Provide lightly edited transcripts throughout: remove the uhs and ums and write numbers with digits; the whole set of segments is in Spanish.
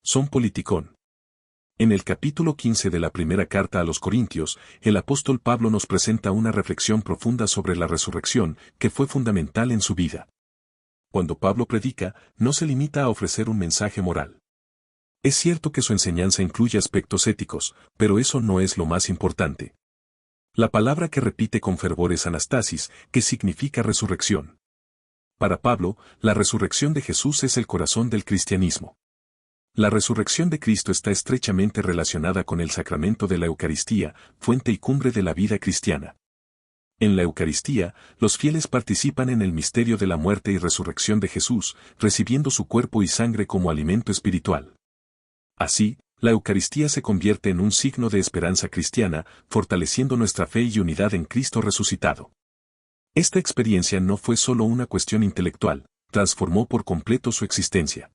Son politicón. En el capítulo 15 de la primera carta a los Corintios, el apóstol Pablo nos presenta una reflexión profunda sobre la resurrección que fue fundamental en su vida. Cuando Pablo predica, no se limita a ofrecer un mensaje moral. Es cierto que su enseñanza incluye aspectos éticos, pero eso no es lo más importante. La palabra que repite con fervor es anastasis, que significa resurrección. Para Pablo, la resurrección de Jesús es el corazón del cristianismo. La resurrección de Cristo está estrechamente relacionada con el sacramento de la Eucaristía, fuente y cumbre de la vida cristiana. En la Eucaristía, los fieles participan en el misterio de la muerte y resurrección de Jesús, recibiendo su cuerpo y sangre como alimento espiritual. Así, la Eucaristía se convierte en un signo de esperanza cristiana, fortaleciendo nuestra fe y unidad en Cristo resucitado. Esta experiencia no fue solo una cuestión intelectual, transformó por completo su existencia.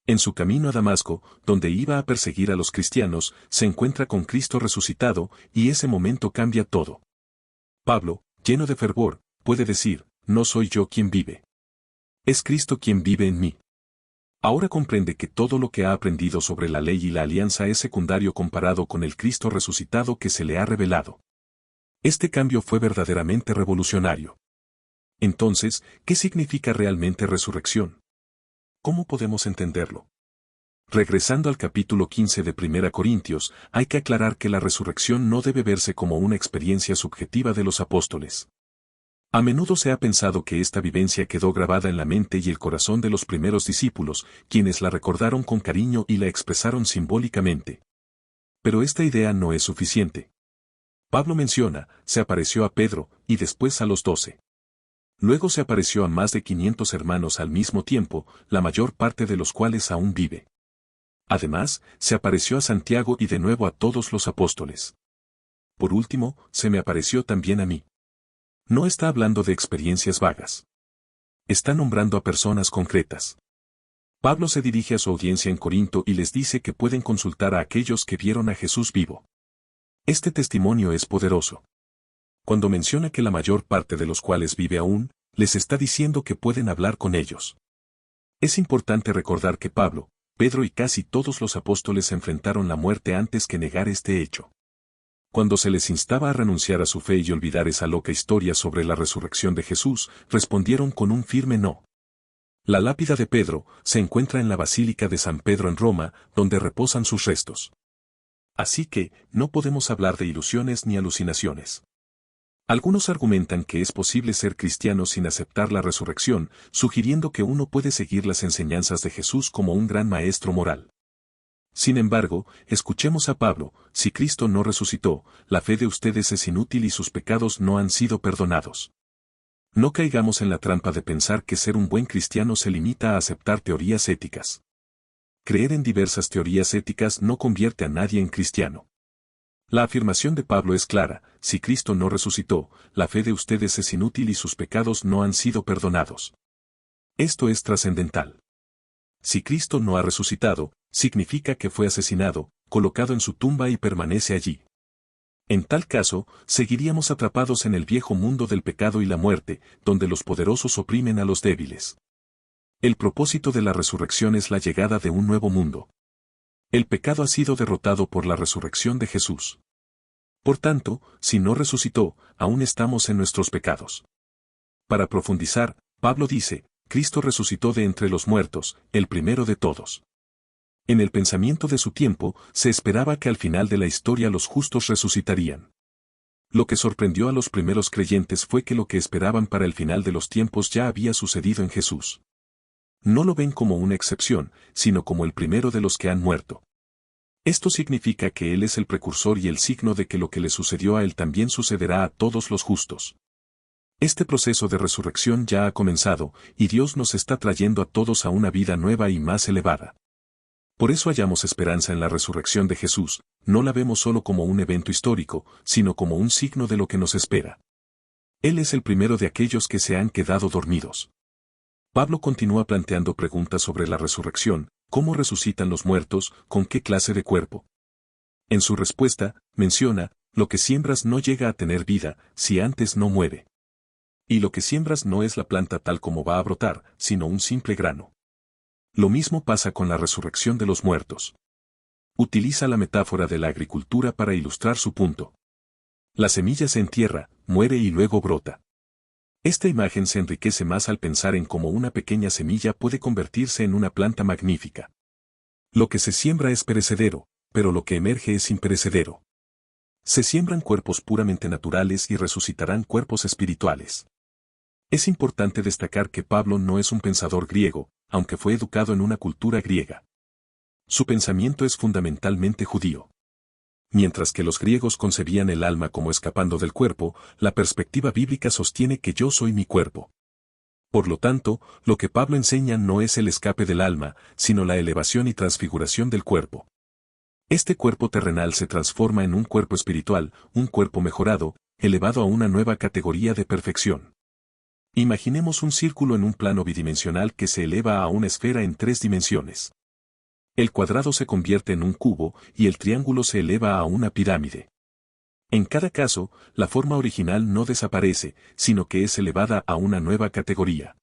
En su camino a Damasco, donde iba a perseguir a los cristianos, se encuentra con Cristo resucitado, y ese momento cambia todo. Pablo, lleno de fervor, puede decir, no soy yo quien vive. Es Cristo quien vive en mí. Ahora comprende que todo lo que ha aprendido sobre la ley y la alianza es secundario comparado con el Cristo resucitado que se le ha revelado. Este cambio fue verdaderamente revolucionario. Entonces, ¿qué significa realmente resurrección? ¿Cómo podemos entenderlo? Regresando al capítulo 15 de 1 Corintios, hay que aclarar que la resurrección no debe verse como una experiencia subjetiva de los apóstoles. A menudo se ha pensado que esta vivencia quedó grabada en la mente y el corazón de los primeros discípulos, quienes la recordaron con cariño y la expresaron simbólicamente. Pero esta idea no es suficiente. Pablo menciona, se apareció a Pedro, y después a los 12. Luego se apareció a más de 500 hermanos al mismo tiempo, la mayor parte de los cuales aún vive. Además, se apareció a Santiago y de nuevo a todos los apóstoles. Por último, se me apareció también a mí. No está hablando de experiencias vagas. Está nombrando a personas concretas. Pablo se dirige a su audiencia en Corinto y les dice que pueden consultar a aquellos que vieron a Jesús vivo. Este testimonio es poderoso. Cuando menciona que la mayor parte de los cuales vive aún, les está diciendo que pueden hablar con ellos. Es importante recordar que Pablo, Pedro y casi todos los apóstoles enfrentaron la muerte antes que negar este hecho. Cuando se les instaba a renunciar a su fe y olvidar esa loca historia sobre la resurrección de Jesús, respondieron con un firme no. La lápida de Pedro se encuentra en la Basílica de San Pedro en Roma, donde reposan sus restos. Así que, no podemos hablar de ilusiones ni alucinaciones. Algunos argumentan que es posible ser cristiano sin aceptar la resurrección, sugiriendo que uno puede seguir las enseñanzas de Jesús como un gran maestro moral. Sin embargo, escuchemos a Pablo, si Cristo no resucitó, la fe de ustedes es inútil y sus pecados no han sido perdonados. No caigamos en la trampa de pensar que ser un buen cristiano se limita a aceptar teorías éticas. Creer en diversas teorías éticas no convierte a nadie en cristiano. La afirmación de Pablo es clara, si Cristo no resucitó, la fe de ustedes es inútil y sus pecados no han sido perdonados. Esto es trascendental. Si Cristo no ha resucitado, significa que fue asesinado, colocado en su tumba y permanece allí. En tal caso, seguiríamos atrapados en el viejo mundo del pecado y la muerte, donde los poderosos oprimen a los débiles. El propósito de la resurrección es la llegada de un nuevo mundo. El pecado ha sido derrotado por la resurrección de Jesús. Por tanto, si no resucitó, aún estamos en nuestros pecados. Para profundizar, Pablo dice, Cristo resucitó de entre los muertos, el primero de todos. En el pensamiento de su tiempo, se esperaba que al final de la historia los justos resucitarían. Lo que sorprendió a los primeros creyentes fue que lo que esperaban para el final de los tiempos ya había sucedido en Jesús. No lo ven como una excepción, sino como el primero de los que han muerto. Esto significa que Él es el precursor y el signo de que lo que le sucedió a Él también sucederá a todos los justos. Este proceso de resurrección ya ha comenzado, y Dios nos está trayendo a todos a una vida nueva y más elevada. Por eso hallamos esperanza en la resurrección de Jesús, no la vemos solo como un evento histórico, sino como un signo de lo que nos espera. Él es el primero de aquellos que se han quedado dormidos. Pablo continúa planteando preguntas sobre la resurrección, cómo resucitan los muertos, con qué clase de cuerpo. En su respuesta, menciona, lo que siembras no llega a tener vida, si antes no muere. Y lo que siembras no es la planta tal como va a brotar, sino un simple grano. Lo mismo pasa con la resurrección de los muertos. Utiliza la metáfora de la agricultura para ilustrar su punto. La semilla se entierra, muere y luego brota. Esta imagen se enriquece más al pensar en cómo una pequeña semilla puede convertirse en una planta magnífica. Lo que se siembra es perecedero, pero lo que emerge es imperecedero. Se siembran cuerpos puramente naturales y resucitarán cuerpos espirituales. Es importante destacar que Pablo no es un pensador griego, aunque fue educado en una cultura griega. Su pensamiento es fundamentalmente judío. Mientras que los griegos concebían el alma como escapando del cuerpo, la perspectiva bíblica sostiene que yo soy mi cuerpo. Por lo tanto, lo que Pablo enseña no es el escape del alma, sino la elevación y transfiguración del cuerpo. Este cuerpo terrenal se transforma en un cuerpo espiritual, un cuerpo mejorado, elevado a una nueva categoría de perfección. Imaginemos un círculo en un plano bidimensional que se eleva a una esfera en 3 dimensiones. El cuadrado se convierte en un cubo y el triángulo se eleva a una pirámide. En cada caso, la forma original no desaparece, sino que es elevada a una nueva categoría.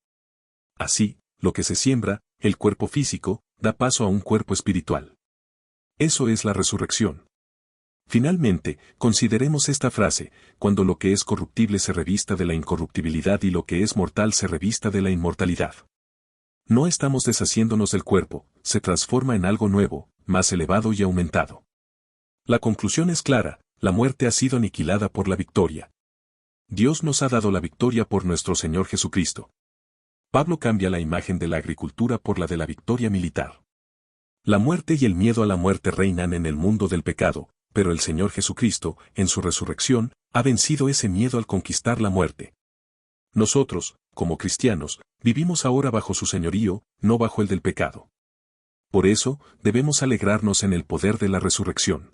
Así, lo que se siembra, el cuerpo físico, da paso a un cuerpo espiritual. Eso es la resurrección. Finalmente, consideremos esta frase, cuando lo que es corruptible se revista de la incorruptibilidad y lo que es mortal se revista de la inmortalidad. No estamos deshaciéndonos del cuerpo, se transforma en algo nuevo, más elevado y aumentado. La conclusión es clara, la muerte ha sido aniquilada por la victoria. Dios nos ha dado la victoria por nuestro Señor Jesucristo. Pablo cambia la imagen de la agricultura por la de la victoria militar. La muerte y el miedo a la muerte reinan en el mundo del pecado, pero el Señor Jesucristo, en su resurrección, ha vencido ese miedo al conquistar la muerte. Nosotros, como cristianos, vivimos ahora bajo su señorío, no bajo el del pecado. Por eso, debemos alegrarnos en el poder de la resurrección.